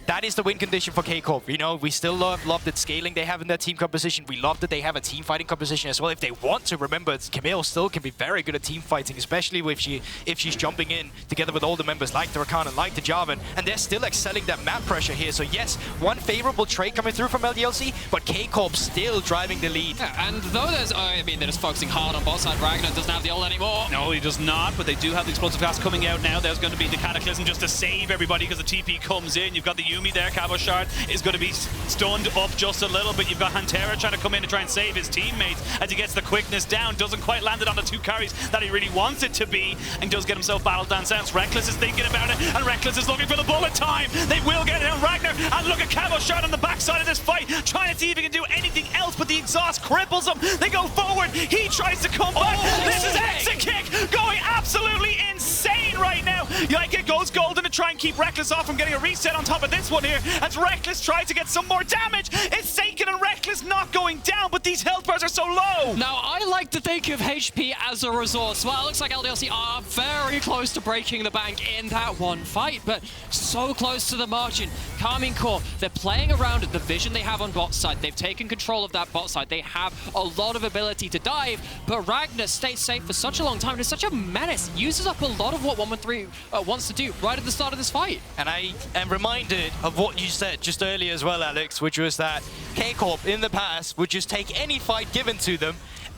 that is the win condition for K-Corp. You know, we still love the scaling they have in their team composition. We love that they have a team fighting composition as well. If they want to, remember, Camille still can be very good at team fighting, especially if she's jumping in together with all the members like the Rakan and like the Jarvan, and they're still excelling that map pressure here. So yes, one favorable trade coming through from LDLC, but K-Corp still driving the lead.
Yeah, and though there's, I mean, they're just focusing hard on bot side. Ragner doesn't have the ult anymore.
No, he does not, but they do have the explosive gas coming out now. There's going to be the Cataclysm just to save everybody, because the TP comes in. You've got the Yuumi there. Cabochard is going to be stunned up just a little bit. You've got Hantera trying to come in and try and save his teammates as he gets the quickness down. Doesn't quite land it on the 2 carries that he really wants it to be, and does get himself battle dance out. Rekkles is thinking about it, and Rekkles is looking for the bullet time. They will get it on Ragner, and look at Cabochard on the backside of this fight, trying to see if he can do anything else, but the exhaust cripples him. They go forward. He tries to come back. This is Exakick going absolutely insane right now. Yike goes golden to try and keep Rekkles off from getting a reset on top of this one here, as Rekkles tries to get some more damage. It's SAKEN and Rekkles not going down, but these health bars are so low.
Now, I like to think of HP as a resource. Well, it looks like LDLC are very close to breaking the bank in that one fight, but so close to the margin. Karmine Corp, they're playing around the vision they have on bot side. They've taken control of that bot side. They have a lot of ability to dive, but Ragner stays safe for such a long time. It's such a menace. Uses up a lot of what 113 wants to do right at the start of this fight.
And I am reminded of what you said just earlier as well, Alex, which was that K-Corp in the past would just take any fight given to them.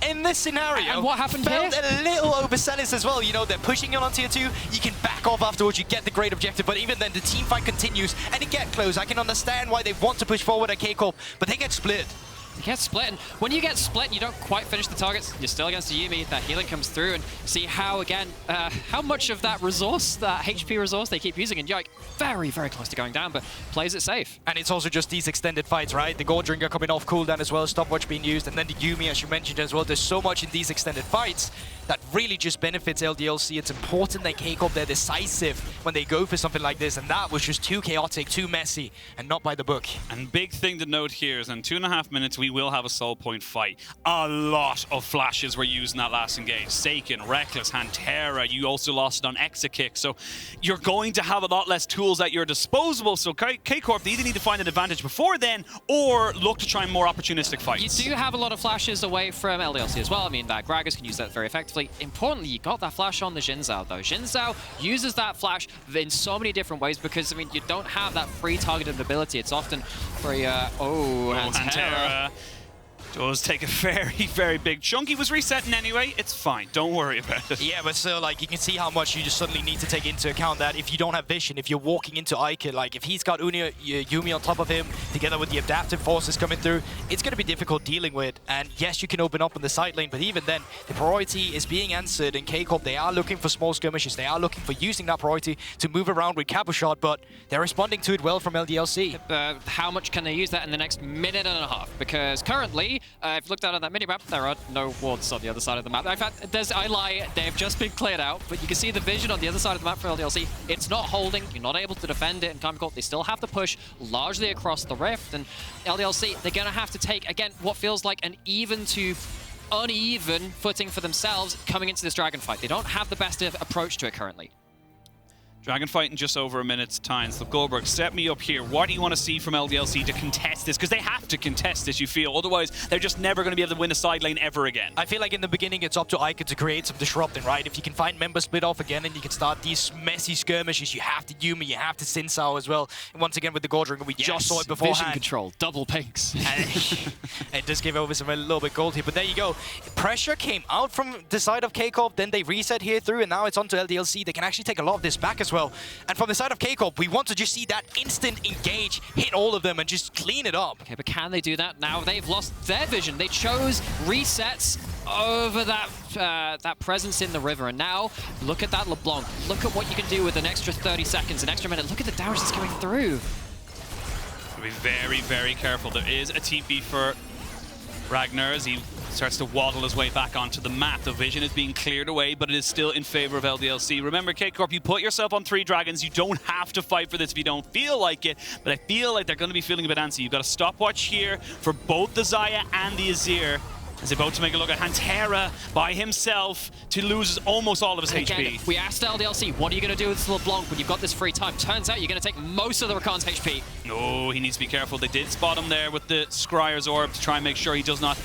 In this scenario,
and what happened
felt
here?
a little overzealous as well. You know, they're pushing in on tier 2. You can back off afterwards. You get the great objective, but even then, the team fight continues and it gets close. I can understand why they want to push forward at K-Corp, but they get split.
You get split, and when you get split and you don't quite finish the targets, you're still against a Yuumi. That healing comes through, and see how, again, how much of that resource, that HP resource they keep using, and Yike very, very close to going down, but plays it safe.
And it's also just these extended fights, right? The Goldringer coming off cooldown as well, stopwatch being used, and then the Yuumi, as you mentioned as well. There's so much in these extended fights that really just benefits LDLC. It's important that K-Corp, they're decisive when they go for something like this, and that was just too chaotic, too messy, and not by the book.
And big thing to note here is in 2.5 minutes, we will have a soul point fight. A lot of flashes were used in that last engage. SAKEN, Rekkles, Hantera, you also lost it on Exakick, so you're going to have a lot less tools at your disposal, so K-Corp, they either need to find an advantage before then, or look to try more opportunistic fights.
You do have a lot of flashes away from LDLC as well. I mean, that Gragas can use that very effectively. Importantly, you got that flash on the Xin Zhao, though. Xin Zhao uses that flash in so many different ways because, I mean, you don't have that free targeted ability. It's often very, Hantera
does take a very, very big chunk. He was resetting anyway. It's fine. Don't worry about it.
Yeah, but still, like, you can see how much you just suddenly need to take into account that if you don't have vision, if you're walking into Yike, like, if he's got Yuumi on top of him, together with the adaptive forces coming through, it's going to be difficult dealing with. And yes, you can open up on the side lane, but even then, the priority is being answered. In K-Corp, they are looking for small skirmishes. They are looking for using that priority to move around with Cabochard, but they're responding to it well from LDLC.
How much can they use that in the next minute and a half? Because currently, I've looked out on that minimap, there are no wards on the other side of the map. In fact, I lie, they've just been cleared out, but you can see the vision on the other side of the map for LDLC. It's not holding, you're not able to defend it, and Karmine Corp, they still have to push largely across the rift, and LDLC, they're going to have to take, again, what feels like an even to uneven footing for themselves coming into this Dragon fight. They don't have the best approach to it currently.
Dragon fight in just over a minute's time. So Goldberg, set me up here. What do you want to see from LDLC to contest this? Because they have to contest this, you feel. Otherwise, they're just never going to be able to win a side lane ever again.
I feel like in the beginning, it's up to Eika to create some disrupting, right? If you can find members split off again and you can start these messy skirmishes, you have to Yuumi, you have to Xin Zhao as well. And once again with the Goldringer, we just saw it beforehand.
Vision control, double pinks.
It just gave over some a little bit gold here, but there you go. Pressure came out from the side of K-Corp, then they reset here through, and now it's onto LDLC. They can actually take a lot of this back as well. And from the side of K-Corp, we want to just see that instant engage, hit all of them, and just clean it up.
Okay, but can they do that now? They've lost their vision. They chose resets over that presence in the river, and now look at that LeBlanc. Look at what you can do with an extra 30 seconds, an extra minute. Look at the damage that's going through.
Be very, very careful. There is a TP for Ragner as he starts to waddle his way back onto the map. The vision is being cleared away, but it is still in favor of LDLC. Remember, K-Corp, you put yourself on 3 dragons. You don't have to fight for this if you don't feel like it, but I feel like they're going to be feeling a bit antsy. You've got a stopwatch here for both the Xayah and the Azir. He's about to make a look at Hantera by himself to lose almost all of his HP.
We asked LDLC, what are you going to do with LeBlanc when you've got this free time? Turns out you're going to take most of the Rakan's HP.
No, he needs to be careful. They did spot him there with the Scryer's Orb to try and make sure he does not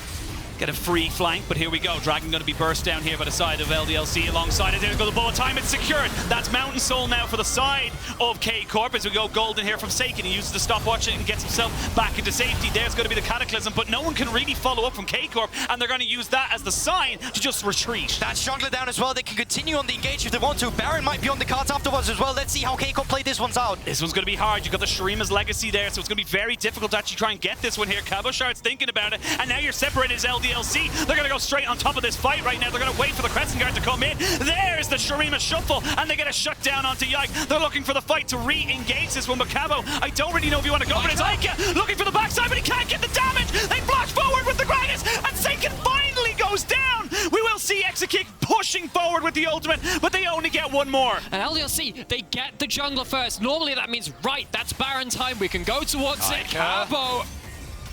get a free flank, but here we go. Dragon going to be burst down here by the side of LDLC alongside it. There go the bullet time. It's secured. That's Mountain Soul now for the side of K-Corp as we go golden here from SAKEN. He uses the stopwatch and gets himself back into safety. There's going to be the Cataclysm, but no one can really follow up from K-Corp, and they're going to use that as the sign to just retreat.
That's Jungler down as well. They can continue on the engage if they want to. Baron might be on the cards afterwards as well. Let's see how K-Corp play this one's out.
This one's going to be hard. You've got the Shurima's Legacy there, so it's going to be very difficult to actually try and get this one here. Cabochard's thinking about it, and now you're separated as LDLC. They're going to go straight on top of this fight right now. They're going to wait for the Crescent Guard to come in. There's the Shurima Shuffle, and they get a shut down onto Yike. They're looking for the fight to re-engage this one, but Cabo, I don't really know if you want to go for it. It's Eika looking for the backside, but he can't get the damage. They block forward with the Gragas, and SAKEN finally goes down. We will see Exakick pushing forward with the ultimate, but they only get one more.
And LDLC, they get the jungler first. Normally that means, right, that's Baron time. We can go towards it. Cabo.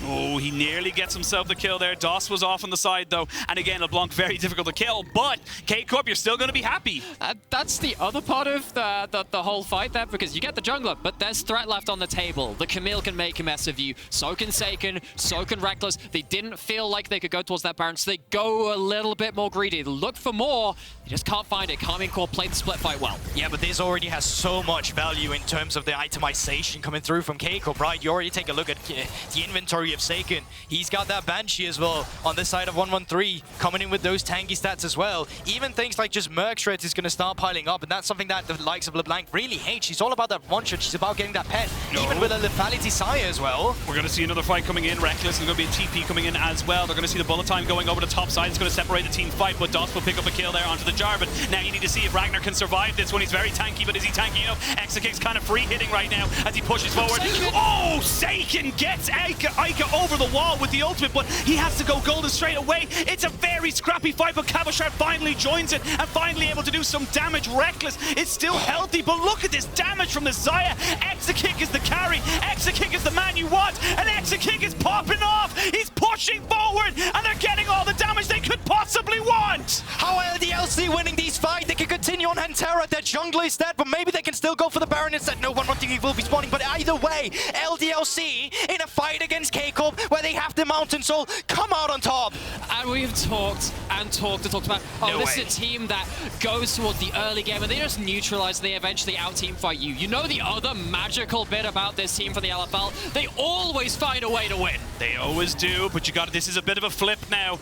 Oh, he nearly gets himself the kill there. Doss was off on the side, though. And again, LeBlanc very difficult to kill. But K-Corp, you're still going to be happy.
That's the other part of the whole fight there, because you get the jungler, but there's threat left on the table. The Camille can make a mess of you. So can SAKEN. So can Rekkles. They didn't feel like they could go towards that Baron, so they go a little bit more greedy. They look for more. They just can't find it. Karmine Corp played the split fight well.
Yeah, but this already has so much value in terms of the itemization coming through from K-Corp, right? You already take a look at the inventory history of SAKEN. He's got that Banshee as well on the side of 113, coming in with those tanky stats as well. Even things like just Merc Shreds is going to start piling up, and that's something that the likes of LeBlanc really hate. She's all about that one-shot. She's about getting that pet, even with a lethality Xayah as well.
We're going to see another fight coming in. Rekkles, and going to be a TP coming in as well. They're going to see the bullet time going over the top side. It's going to separate the team fight, but Doss will pick up a kill there onto the Jarvan. Now you need to see if Ragner can survive this one. He's very tanky, but is he tanky enough? Exakick's kind of free hitting right now as he pushes forward. Oh, SAKEN gets Eika over the wall with the ultimate, but he has to go golden straight away. It's a very scrappy fight, but Cabochard finally joins it and finally able to do some damage. Rekkles is still healthy, but look at this damage from the Xayah. Exakick is the carry. Exakick is the man you want, and Exakick is popping off. He's pushing forward, and they're getting all the damage they could possibly want.
How LDLC winning these fights? They can continue on Hantera. Their jungler is dead, but maybe they can still go for the Baron instead. No one wanting he will be spawning, but either way, LDLC in a fight against K-Corp where they have the Mountain Soul come out on top.
And we've talked about, this is a team that goes towards the early game and they just neutralize, they eventually out-team fight you. You know the other magical bit about this team from the LFL? They always find a way to win.
They always do, but this is a bit of a flip now.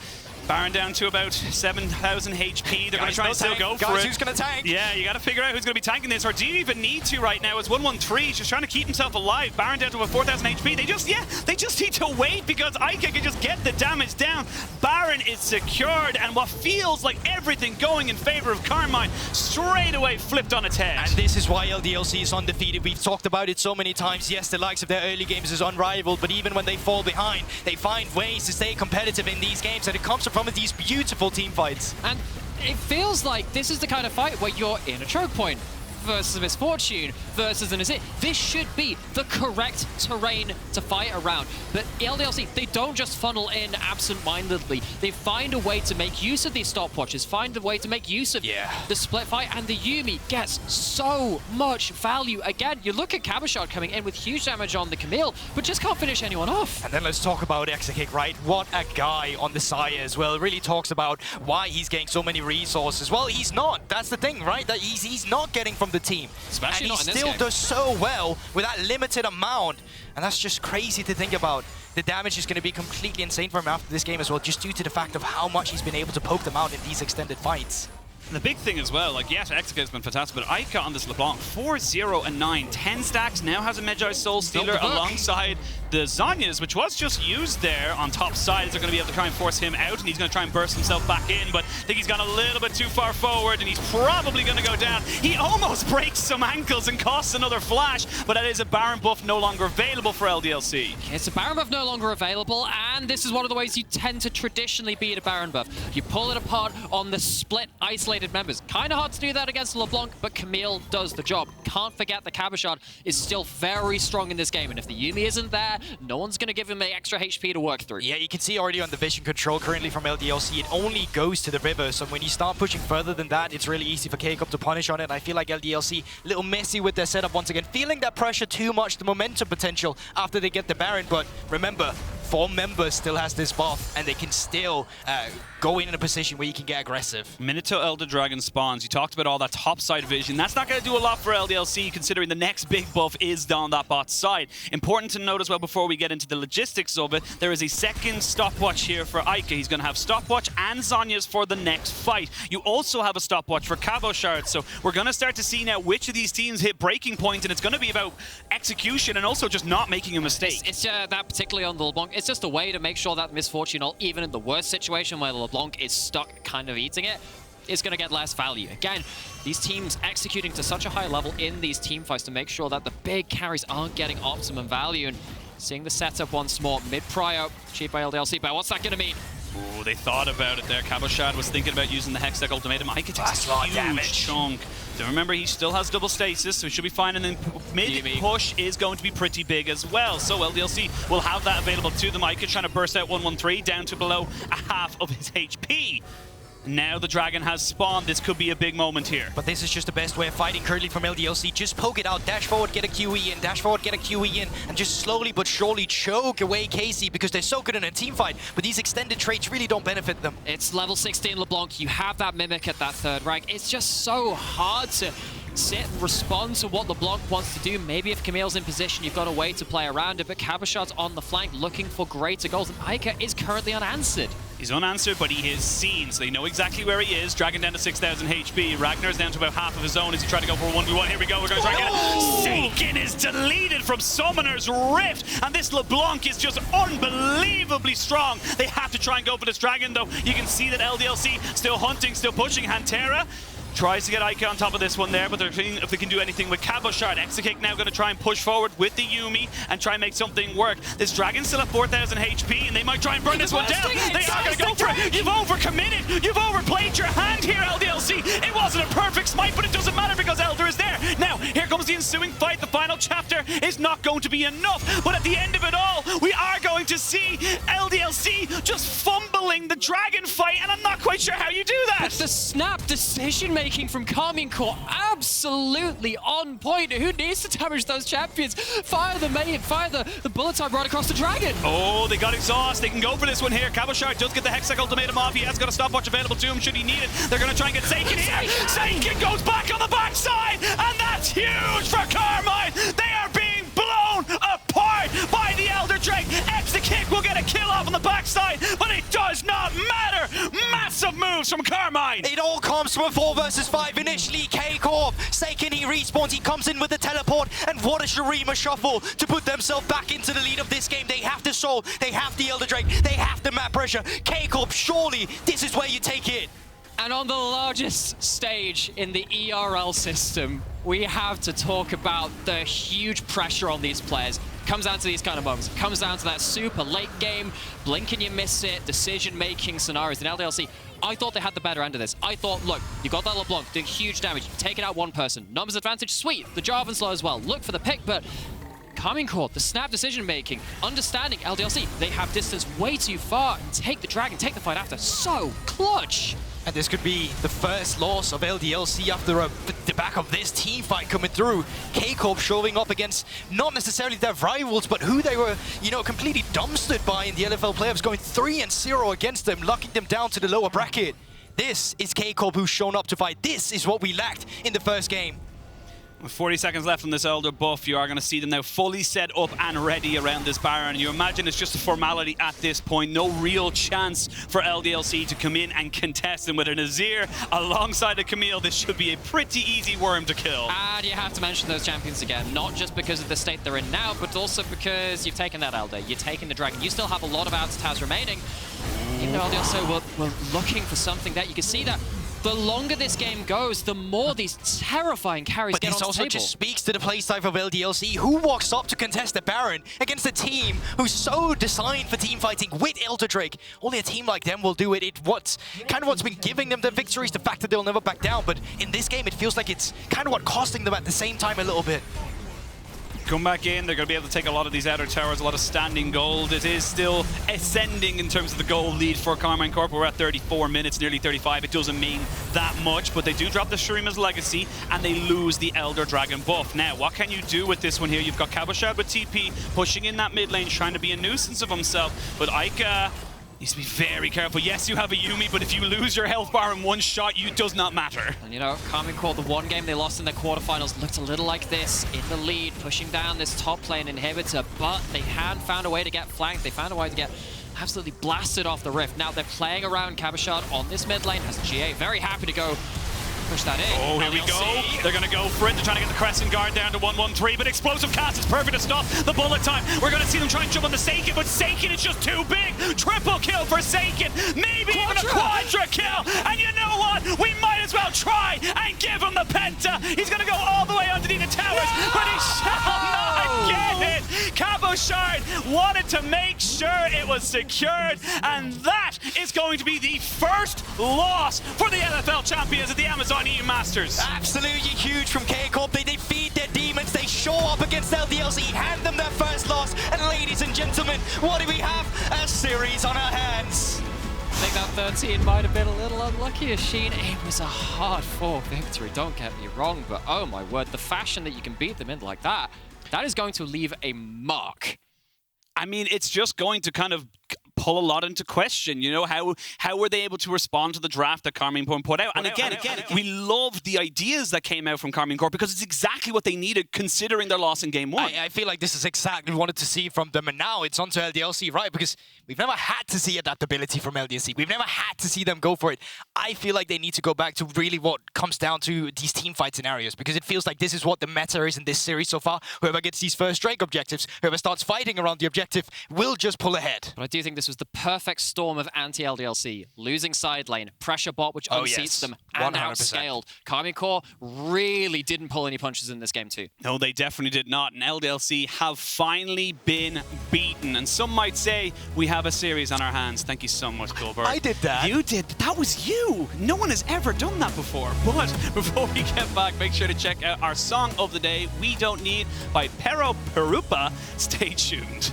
Baron down to about 7,000 HP. They're going to try and still go for it.
Who's going to tank?
Yeah, you got to figure out who's going to be tanking this, or do you even need to right now? It's 113. He's just trying to keep himself alive. Baron down to about 4,000 HP. They just need to wait because Yike can just get the damage down. Baron is secured, and what feels like everything going in favor of Karmine straight away flipped on its head.
And this is why LDLC is undefeated. We've talked about it so many times. Yes, the likes of their early games is unrivaled, but even when they fall behind, they find ways to stay competitive in these games, and it comes from these beautiful team fights.
And it feels like this is the kind of fight where you're in a choke point versus a Misfortune versus an Azir. This should be the correct terrain to fight around. But LDLC, they don't just funnel in absent-mindedly. They find a way to make use of these stopwatches, find a way to make use of the split fight, and the Yuumi gets so much value. Again, you look at Cabochard coming in with huge damage on the Camille, but just can't finish anyone off.
And then let's talk about Exakick, right? What a guy on the Xayah as well. It really talks about why he's getting so many resources. Well, he's not. That's the thing, right? That he's not getting from the team.
Especially
and
not
he
in this
still
game.
does so well with that limited amount. And that's just crazy to think about. The damage is going to be completely insane for him after this game as well, just due to the fact of how much he's been able to poke them out in these extended fights.
And the big thing as well, like, yes, Exakick has been fantastic, but Eika on this LeBlanc, 4-0 and 9, 10 stacks, now has a Magi Soul Stealer alongside the Zhanyas, which was just used there on top sides. They're going to be able to try and force him out, and he's going to try and burst himself back in, but I think he's gone a little bit too far forward, and he's probably going to go down. He almost breaks some ankles and costs another flash, but that is a Baron buff no longer available for LDLC.
It's a Baron buff no longer available, and this is one of the ways you tend to traditionally beat a Baron buff. You pull it apart on the split, isolated members. Kind of hard to do that against LeBlanc, but Camille does the job. Can't forget the Cabochard is still very strong in this game, and if the Yuumi isn't there, no one's going to give him the extra HP to work through.
Yeah, you can see already on the vision control currently from LDLC, it only goes to the river, so when you start pushing further than that, it's really easy for K-Corp to punish on it, and I feel like LDLC a little messy with their setup once again, feeling that pressure too much, the momentum potential after they get the Baron, but remember, 4 members still has this buff, and they can still go in a position where you can get aggressive.
Minute till Elder Dragon spawns. You talked about all that top side vision. That's not going to do a lot for LDLC, considering the next big buff is down that bot side. Important to note as well, before we get into the logistics of it, there is a second stopwatch here for Yike. He's going to have stopwatch and Zhanyas for the next fight. You also have a stopwatch for Cabochard, so we're going to start to see now which of these teams hit breaking point, and it's going to be about execution and also just not making a mistake.
It's that particularly on the LeBlanc. It's just a way to make sure that Misfortune, even in the worst situation where the LeBlanc is stuck kind of eating it, is going to get less value. Again, these teams executing to such a high level in these team fights to make sure that the big carries aren't getting optimum value. And seeing the setup once more, mid-prio, cheap by LDLC, but what's that going to mean?
Ooh, they thought about it there. Cabochard was thinking about using the Hextech Ultimatum. Yike takes a huge chunk. So remember, he still has double stasis, so he should be fine. And then mid-push is going to be pretty big as well. So LDLC will have that available to them. Yike trying to burst out 113 down to below a half of his HP. Now the Dragon has spawned. This could be a big moment here.
But this is just the best way of fighting currently from LDLC. Just poke it out, dash forward, get a QE in, dash forward, get a QE in, and just slowly but surely choke away Casey because they're so good in a team fight. But these extended traits really don't benefit them.
It's level 16 LeBlanc. You have that Mimic at that 3rd rank. It's just so hard to sit and respond to what LeBlanc wants to do. Maybe if Camille's in position, you've got a way to play around it, but Cabochard's on the flank looking for greater goals, and Eika is currently unanswered.
He's unanswered, but he is seen, so they know exactly where he is. Dragon down to 6,000 HP. Ragnar's down to about half of his own as he tried to go for a 1v1. Here we go, we're going to try to get it. SAKEN is deleted from Summoner's Rift, and this LeBlanc is just unbelievably strong. They have to try and go for this Dragon, though. You can see that LDLC still hunting, still pushing. Hantera tries to get Yike on top of this one there, but they're seeing if they can do anything with Cabochard. Exakick now going to try and push forward with the Yuumi and try and make something work. This Dragon's still at 4,000 HP, and they might try and burn this one down. They are going to go for it. You've overcommitted. You've overplayed your hand here, LDLC. It wasn't a perfect smite, but it doesn't matter because Elder is there. Now, here comes the ensuing fight. The final chapter is not going to be enough, but at the end of it all, we are going to see LDLC just fumbling the Dragon fight, and I'm not quite sure how you do that.
But the snap decision-making from Karmine Corp, absolutely on point. Who needs to damage those champions? Fire the main, fire the bullet time right across the Dragon.
Oh, they got exhaust. They can go for this one here. Cabochard does get the Hextech ultimatum off. He has got a stopwatch available to him should he need it. They're going to try and get SAKEN here. SAKEN goes back on the backside, and that's huge for Karmine. They are being blown apart by the Elder Drake. Exakick will get a kill off on the backside, but it does not matter. Massive moves from Karmine.
It all comes from a 4 versus 5 initially. K-Corp, SAKEN, he respawns, he comes in with the teleport, and what a Shurima shuffle to put themselves back into the lead of this game. They have the soul, they have the Elder Drake, they have the map pressure. K-Corp, surely this is where you take it.
And on the largest stage in the ERL system, we have to talk about the huge pressure on these players. Comes down to these kind of moments. Comes down to that super late game, blink and you miss it, decision-making scenarios. In LDLC, I thought they had the better end of this. I thought, look, you got that LeBlanc doing huge damage, taking out one person. Numbers advantage, sweet. The Jarvan slow as well. Look for the pick, but Karmine Corp, the snap decision-making, understanding LDLC, they have distance way too far and take the Dragon, take the fight after. So clutch.
And this could be the first loss of LDLC after the back of this team fight coming through. K-Corp showing up against not necessarily their rivals, but who they were, you know, completely dumpstered by in the LFL playoffs, going 3-0 against them, locking them down to the lower bracket. This is K-Corp who's shown up to fight. This is what we lacked in the first game.
With 40 seconds left on this Elder buff, you are going to see them now fully set up and ready around this Baron. You imagine it's just a formality at this point. No real chance for LDLC to come in and contest. And with an Azir alongside a Camille, this should be a pretty easy worm to kill.
And you have to mention those champions again, not just because of the state they're in now, but also because you've taken that Elder, you're taking the Dragon. You still have a lot of Outstars remaining. Even though LDLC were looking for something that you can see that the longer this game goes, the more these terrifying carries get on the table.
But this also just speaks to the playstyle of LDLC. Who walks up to contest the Baron against a team who's so designed for team fighting with Elder Drake? Only a team like them will do it. What's been giving them the victories, the fact that they'll never back down. But in this game, it feels like it's kind of what costing them at the same time a little bit.
Come back in, they're going to be able to take a lot of these outer towers, a lot of standing gold. It is still ascending in terms of the gold lead for Karmine Corp. We're at 34 minutes, nearly 35. It doesn't mean that much, but they do drop the Shurima's Legacy, and they lose the Elder Dragon buff. Now, what can you do with this one here? You've got Cabochard with TP, pushing in that mid lane, trying to be a nuisance of himself, but Eika needs to be very careful. Yes, you have a Yuumi, but if you lose your health bar in one shot, it does not matter.
And you know, Karmine Corp, the one game they lost in their quarterfinals looked a little like this, in the lead, pushing down this top lane inhibitor, but they had found a way to get flanked. They found a way to get absolutely blasted off the rift. Now they're playing around Cabochard on this mid lane, has GA very happy to go push that in.
Oh, here we go. They're going to go for it. They're trying to get the Crescent Guard down to 1-1-3, but Explosive Cast is perfect to stop the bullet time. We're going to see them try and jump on the SAKEN, but SAKEN is just too big. Triple kill for SAKEN. Maybe even a quadra kill. And you know what? We might as well try and give him the Penta. He's going to go all the way underneath the towers, but he shall not get it. Cabochard wanted to make sure it was secured, and that is going to be the first loss for the LFL champions at the Amazon EU Masters.
Absolutely huge from K-Corp. They defeat their demons. They show up against LDLC, hand them their first loss. And ladies and gentlemen, what do we have? A series on our hands.
I think that 13 might have been a little unlucky, Sheen. It was a hard-fought victory, don't get me wrong, but oh my word, the fashion that you can beat them in like that, that is going to leave a mark.
I mean, it's just going to kind of pull a lot into question. You know, how were they able to respond to the draft that Karmine Corp put out? And again, we love the ideas that came out from Karmine Corp because it's exactly what they needed considering their loss in game 1.
I feel like this is exactly what we wanted to see from them, and now it's onto LDLC, right? Because we've never had to see adaptability from LDLC. We've never had to see them go for it. I feel like they need to go back to really what comes down to these team fight scenarios, because it feels like this is what the meta is in this series so far. Whoever gets these first Drake objectives, whoever starts fighting around the objective will just pull ahead.
But I do think this was the perfect storm of anti-LDLC. Losing side lane, pressure bot which unseats them, and
100%.
outscaled. Karmine Corp really didn't pull any punches in this game too.
No, they definitely did not. And LDLC have finally been beaten. And some might say we have a series on our hands. Thank you so much, Goldberg.
I did that.
You did. That was you. No one has ever done that before. But before we get back, make sure to check out our song of the day, We Don't Need by Pero Perupa. Stay tuned.